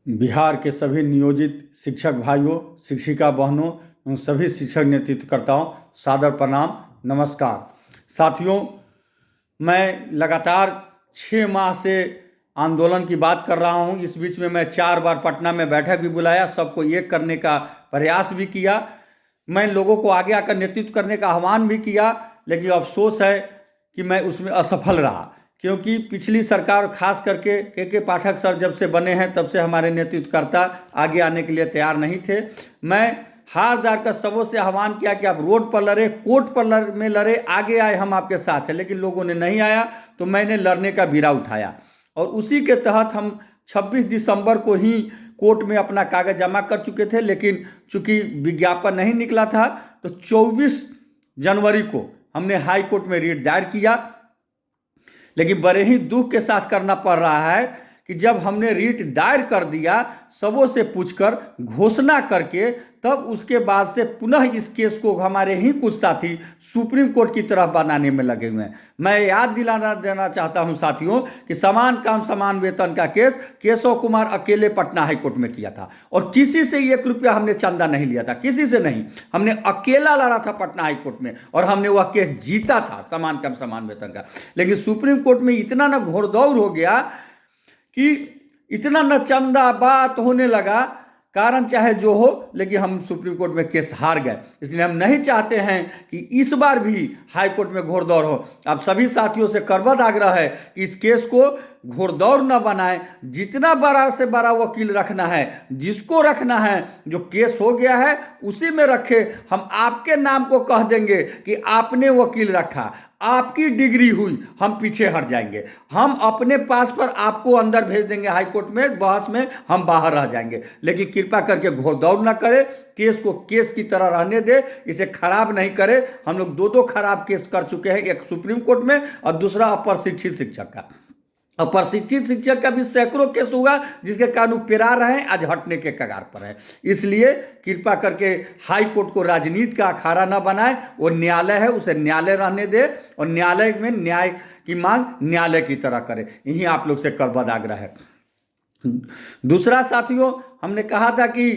बिहार के सभी नियोजित शिक्षक भाइयों, शिक्षिका बहनों एवं सभी शिक्षक नेतृत्वकर्ताओं, सादर प्रणाम, नमस्कार। साथियों, मैं लगातार 6 माह से आंदोलन की बात कर रहा हूं। इस बीच में मैं 4 बार पटना में बैठक भी बुलाया, सबको एक करने का प्रयास भी किया। मैं लोगों को आगे आकर नेतृत्व करने का आह्वान भी किया, लेकिन अफसोस है कि मैं उसमें असफल रहा, क्योंकि पिछली सरकार खास करके के पाठक सर जब से बने हैं तब से हमारे नेतृत्वकर्ता आगे आने के लिए तैयार नहीं थे। मैं हार दार कर सबों से आह्वान किया कि आप रोड पर लड़े, कोर्ट पर में लड़े, आगे आए, हम आपके साथ हैं, लेकिन लोगों ने नहीं आया, तो मैंने लड़ने का बीड़ा उठाया और उसी के तहत हम 26 दिसंबर को ही कोर्ट में अपना कागज जमा कर चुके थे। लेकिन चूंकि विज्ञापन नहीं निकला था, तो 24 जनवरी को हमने हाई कोर्ट में रिट दायर किया। लेकिन बड़े ही दुख के साथ करना पड़ रहा है कि जब हमने रिट दायर कर दिया, सबों से पूछकर घोषणा करके, तब उसके बाद से पुनः इस केस को हमारे ही कुछ साथी सुप्रीम कोर्ट की तरफ बनाने में लगे हुए हैं। मैं याद दिलाना देना चाहता हूं साथियों कि समान काम समान वेतन का केस केशव कुमार अकेले पटना हाई कोर्ट में किया था और किसी से 1 रुपया हमने चंदा नहीं लिया था, किसी से नहीं। हमने अकेला लड़ा था पटना हाई कोर्ट में और हमने वह केस जीता था, समान काम समान वेतन का। लेकिन सुप्रीम कोर्ट में इतना न घोड़दौड़ हो गया कि इतना न चंदा बात होने लगा, कारण चाहे जो हो, लेकिन हम सुप्रीम कोर्ट में केस हार गए। इसलिए हम नहीं चाहते हैं कि इस बार भी हाई कोर्ट में घोड़दौड़ हो। आप सभी साथियों से करबद्ध आग्रह है कि इस केस को घोड़दौड़ न बनाएं। जितना बड़ा से बड़ा वकील रखना है, जिसको रखना है, जो केस हो गया है उसी में रखे। हम आपके नाम को कह देंगे कि आपने वकील रखा, आपकी डिग्री हुई, हम पीछे हट जाएंगे। हम अपने पास पर आपको अंदर भेज देंगे हाई कोर्ट में, बहस में हम बाहर रह जाएंगे। लेकिन कृपा करके घोड़दौड़ ना करे, केस को केस की तरह रहने दे, इसे खराब नहीं करे। हम लोग 2 खराब केस कर चुके हैं, एक सुप्रीम कोर्ट में और दूसरा अप्रशिक्षित शिक्षक का। और प्रशिक्षित शिक्षक का भी सैकड़ों केस हुआ, जिसके कारण वो पिरा रहे हैं, आज हटने के कगार पर है। इसलिए कृपा करके हाई कोर्ट को राजनीति का अखाड़ा न बनाए। वो न्यायालय है, उसे न्यायालय रहने दे और न्यायालय में न्याय की मांग न्यायालय की तरह करे। यही आप लोग से करबद्ध आग्रह है। दूसरा साथियों, हमने कहा था कि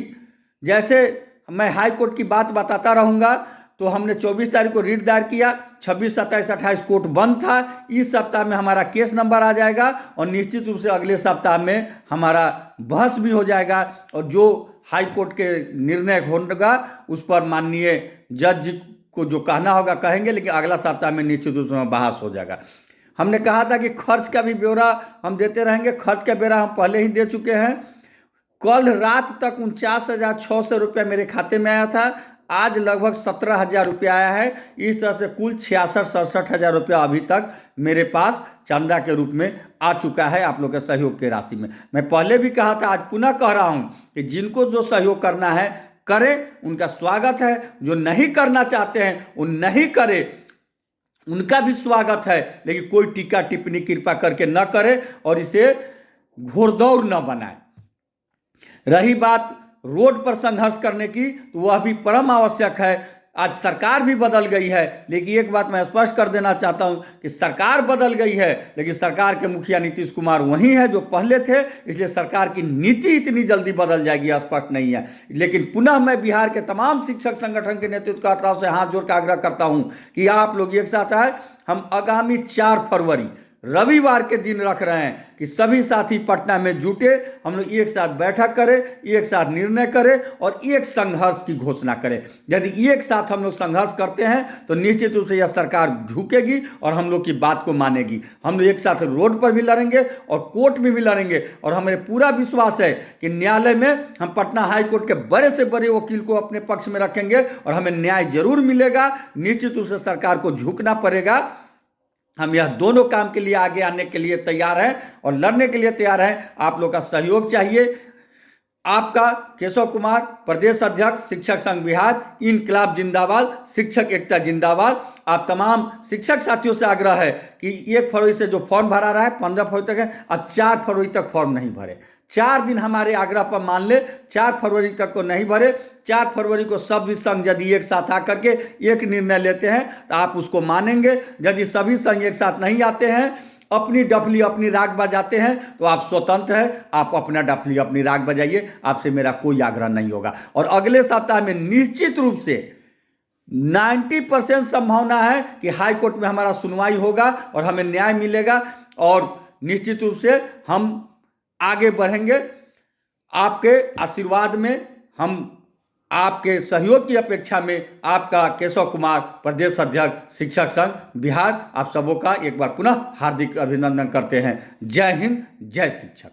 जैसे मैं हाई कोर्ट की बात बताता रहूँगा, तो हमने 24 तारीख को रिट दायर किया। 26, 27, 28 कोर्ट बंद था। इस सप्ताह में हमारा केस नंबर आ जाएगा और निश्चित रूप से अगले सप्ताह में हमारा बहस भी हो जाएगा और जो हाई कोर्ट के निर्णय होगा उस पर माननीय जज जी को जो कहना होगा कहेंगे, लेकिन अगला सप्ताह में निश्चित रूप से बहस हो जाएगा। हमने कहा था कि खर्च का भी ब्यौरा हम देते रहेंगे। खर्च का ब्यौरा हम पहले ही दे चुके हैं। कल रात तक 49,600 रुपया मेरे खाते में आया था। आज लगभग 17,000 रुपया आया है। इस तरह से कुल 66-67 रुपया अभी तक मेरे पास चंदा के रूप में आ चुका है, आप लोग के सहयोग के राशि में। मैं पहले भी कहा था, आज पुनः कह रहा हूं कि जिनको जो सहयोग करना है करें, उनका स्वागत है। जो नहीं करना चाहते हैं वो नहीं करे, उनका भी स्वागत है। लेकिन कोई टीका टिप्पणी कृपा करके न करे और इसे घोड़दौड़ न बनाए। रही बात रोड पर संघर्ष करने की, तो वह भी परम आवश्यक है। आज सरकार भी बदल गई है, लेकिन एक बात मैं स्पष्ट कर देना चाहता हूं कि सरकार बदल गई है, लेकिन सरकार के मुखिया नीतीश कुमार वही है जो पहले थे। इसलिए सरकार की नीति इतनी जल्दी बदल जाएगी स्पष्ट नहीं है। लेकिन पुनः मैं बिहार के तमाम शिक्षक संगठन के नेतृत्वकर्ताओं से हाथ जोड़ कर आग्रह करता हूं कि आप लोग एक साथ आए। हम आगामी 4 फरवरी रविवार के दिन रख रहे हैं कि सभी साथी पटना में जुटे, हम लोग एक साथ बैठक करें, एक साथ निर्णय करें और एक संघर्ष की घोषणा करें। यदि एक साथ हम लोग संघर्ष करते हैं तो निश्चित रूप से यह सरकार झुकेगी और हम लोग की बात को मानेगी। हम लोग एक साथ रोड पर भी लड़ेंगे और कोर्ट में भी लड़ेंगे और हमें पूरा विश्वास है कि न्यायालय में हम पटना हाई कोर्ट के बड़े से बड़े वकील को अपने पक्ष में रखेंगे और हमें न्याय जरूर मिलेगा। निश्चित रूप से सरकार को झुकना पड़ेगा। हम यह दोनों काम के लिए आगे आने के लिए तैयार हैं और लड़ने के लिए तैयार हैं। आप लोग का सहयोग चाहिए। आपका केशव कुमार, प्रदेश अध्यक्ष, शिक्षक संघ बिहार। इनकलाब जिंदाबाद, शिक्षक एकता जिंदाबाद। आप तमाम शिक्षक साथियों से आग्रह है कि 1 फरवरी से जो फॉर्म भरा रहा है 15 फरवरी तक है, अब 4 फरवरी तक फॉर्म नहीं भरे। 4 दिन हमारे आग्रह पर मान ले, 4 फरवरी तक को नहीं भरे। 4 फरवरी को सभी संघ यदि एक साथ आकर के एक निर्णय लेते हैं तो आप उसको मानेंगे। यदि सभी संघ एक साथ नहीं आते हैं अपनी डफली अपनी राग बजाते हैं तो आप स्वतंत्र हैं, आप अपना डफली अपनी राग बजाइए, आपसे मेरा कोई आग्रह नहीं होगा। और अगले सप्ताह में निश्चित रूप से 90% संभावना है कि हाई कोर्ट में हमारा सुनवाई होगा और हमें न्याय मिलेगा और निश्चित रूप से हम आगे बढ़ेंगे। आपके आशीर्वाद में, हम आपके सहयोग की अपेक्षा में, आपका केशव कुमार, प्रदेश अध्यक्ष शिक्षक संघ बिहार, आप सबों का एक बार पुनः हार्दिक अभिनंदन करते हैं। जय हिंद, जय शिक्षक।